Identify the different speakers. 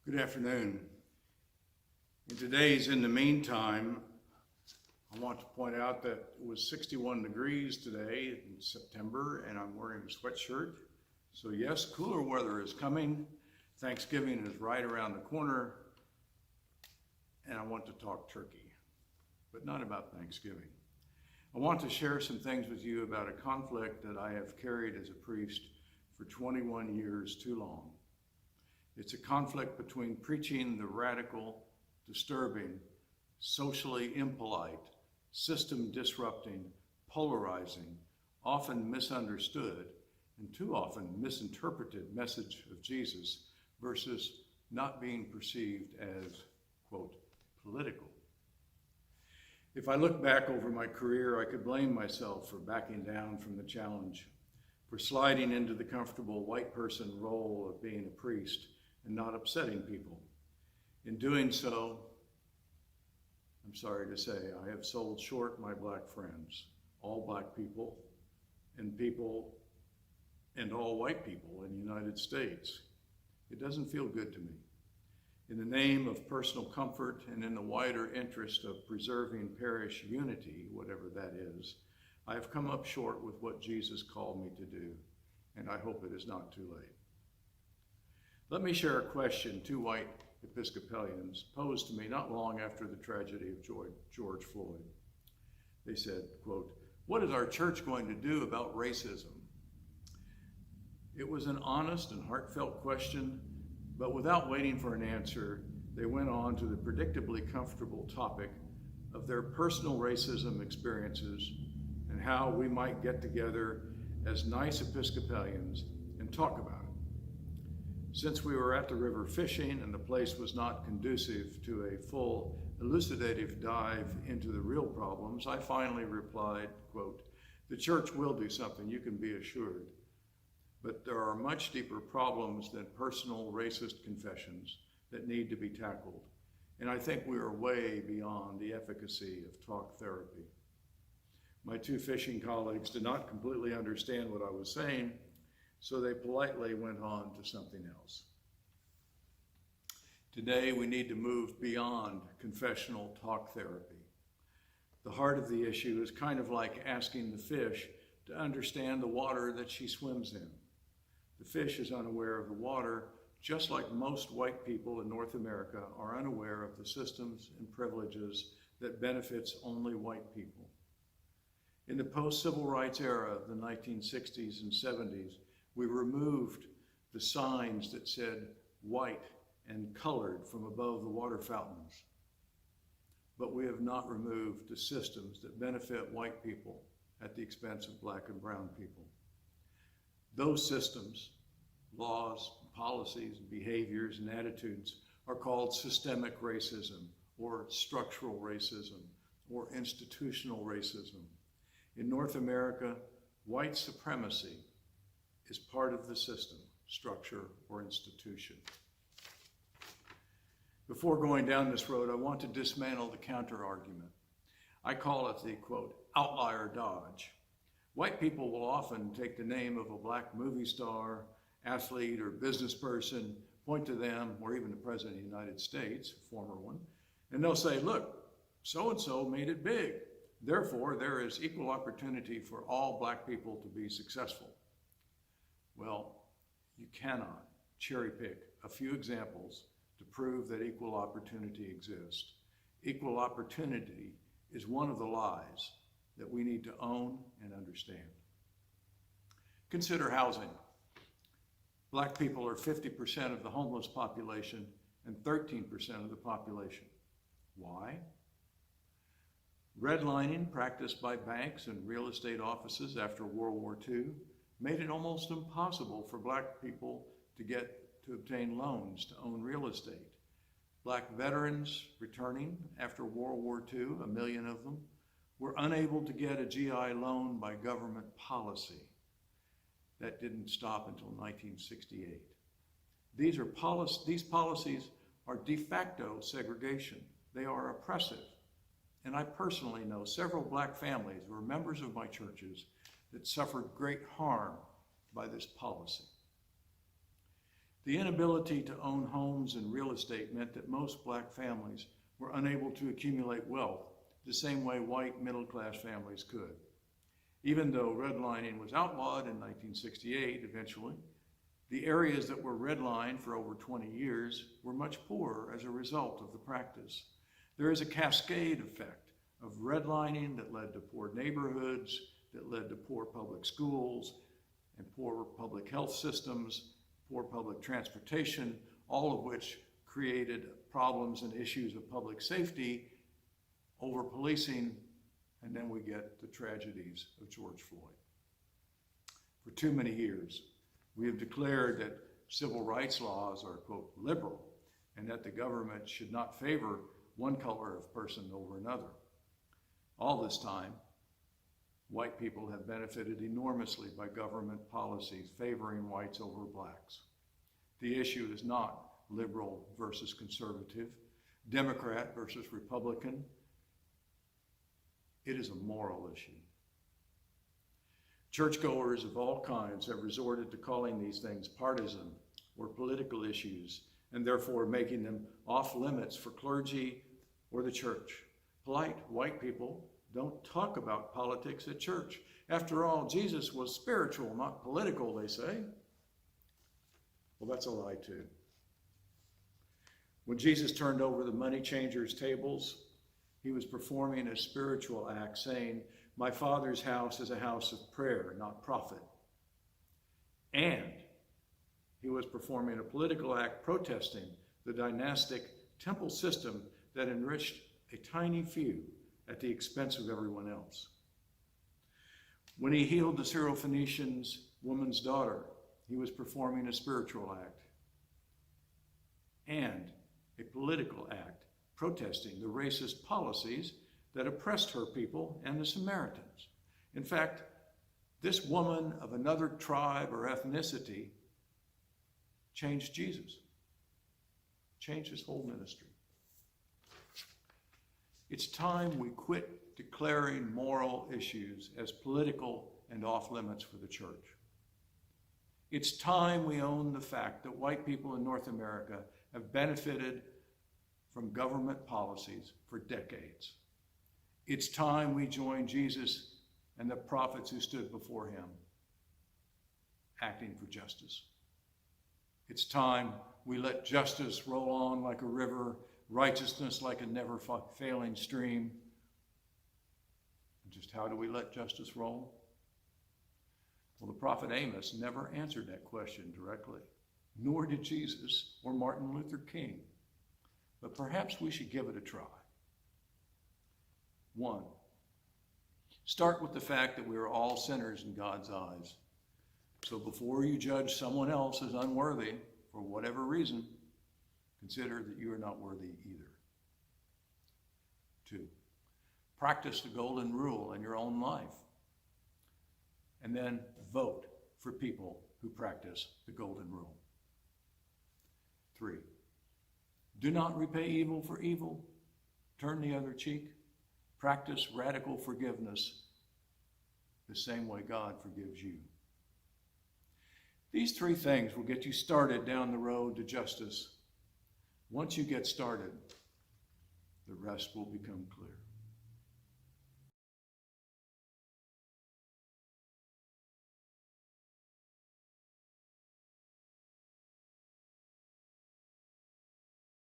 Speaker 1: Good afternoon. In today's In the Meantime, I want to point out that it was 61 degrees today in September, and I'm wearing a sweatshirt. So yes, cooler weather is coming. Thanksgiving is right around the corner, and I want to talk turkey, but not about Thanksgiving. I want to share some things with you about a conflict that I have carried as a priest for 21 years too long. It's a conflict between preaching the radical, disturbing, socially impolite, system-disrupting, polarizing, often misunderstood, and too often misinterpreted message of Jesus versus not being perceived as, quote, political. If I look back over my career, I could blame myself for backing down from the challenge, for sliding into the comfortable white person role of being a priest and not upsetting people. In doing so, I'm sorry to say, I have sold short my black friends, all black people and all white people in the United States. It doesn't feel good to me. In the name of personal comfort and in the wider interest of preserving parish unity, whatever that is, I have come up short with what Jesus called me to do, and I hope it is not too late. Let me share a question two white Episcopalians posed to me not long after the tragedy of George Floyd. They said, quote, "What is our church going to do about racism?" It was an honest and heartfelt question, but without waiting for an answer, they went on to the predictably comfortable topic of their personal racism experiences and how we might get together as nice Episcopalians and talk about it. Since we were at the river fishing and the place was not conducive to a full elucidative dive into the real problems, I finally replied, quote, "The church will do something, you can be assured. But there are much deeper problems than personal racist confessions that need to be tackled. And I think we are way beyond the efficacy of talk therapy." My two fishing colleagues did not completely understand what I was saying, so they politely went on to something else. Today, we need to move beyond confessional talk therapy. The heart of the issue is kind of like asking the fish to understand the water that she swims in. The fish is unaware of the water, just like most white people in North America are unaware of the systems and privileges that benefits only white people. In the post-civil rights era of the 1960s and 70s, we removed the signs that said white and colored from above the water fountains. But we have not removed the systems that benefit white people at the expense of black and brown people. Those systems, laws, policies, behaviors, and attitudes are called systemic racism or structural racism or institutional racism. In North America, white supremacy is part of the system, structure, or institution. Before going down this road, I want to dismantle the counter-argument. I call it the, quote, outlier dodge. White people will often take the name of a black movie star, athlete, or business person, point to them, or even the President of the United States, a former one, and they'll say, look, so-and-so made it big. Therefore, there is equal opportunity for all black people to be successful. Well, you cannot cherry pick a few examples to prove that equal opportunity exists. Equal opportunity is one of the lies that we need to own and understand. Consider housing. Black people are 50% of the homeless population and 13% of the population. Why? Redlining practiced by banks and real estate offices after World War II made it almost impossible for black people to obtain loans to own real estate. Black veterans returning after World War II, 1 million of them, were unable to get a GI loan by government policy. That didn't stop until 1968. These policies are de facto segregation. They are oppressive. And I personally know several black families who are members of my churches that suffered great harm by this policy. The inability to own homes and real estate meant that most black families were unable to accumulate wealth the same way white middle-class families could. Even though redlining was outlawed in 1968 eventually, the areas that were redlined for over 20 years were much poorer as a result of the practice. There is a cascade effect of redlining that led to poor neighborhoods, that led to poor public schools and poor public health systems, poor public transportation, all of which created problems and issues of public safety, over policing, and then we get the tragedies of George Floyd. For too many years, we have declared that civil rights laws are, quote, liberal, and that the government should not favor one color of person over another. All this time, white people have benefited enormously by government policies favoring whites over blacks. The issue is not liberal versus conservative, Democrat versus Republican. It is a moral issue. Churchgoers of all kinds have resorted to calling these things partisan or political issues, and therefore making them off limits for clergy or the church. Polite white people don't talk about politics at church. After all, Jesus was spiritual, not political, they say. Well, that's a lie too. When Jesus turned over the money changers' tables, he was performing a spiritual act, saying, "My Father's house is a house of prayer, not profit." And he was performing a political act protesting the dynastic temple system that enriched a tiny few at the expense of everyone else. When he healed the Syrophoenician woman's daughter, he was performing a spiritual act and a political act, protesting the racist policies that oppressed her people and the Samaritans. In fact, this woman of another tribe or ethnicity changed Jesus, changed his whole ministry. It's time we quit declaring moral issues as political and off limits for the church. It's time we own the fact that white people in North America have benefited from government policies for decades. It's time we join Jesus and the prophets who stood before him, acting for justice. It's time we let justice roll on like a river, righteousness like a never-failing stream. And just how do we let justice roll? Well, the prophet Amos never answered that question directly, nor did Jesus or Martin Luther King. But perhaps we should give it a try. 1, start with the fact that we are all sinners in God's eyes. So before you judge someone else as unworthy for whatever reason, consider that you are not worthy either. 2, practice the golden rule in your own life. And then vote for people who practice the golden rule. 3, do not repay evil for evil. Turn the other cheek. Practice radical forgiveness the same way God forgives you. These 3 things will get you started down the road to justice. Once you get started, the rest will become clear.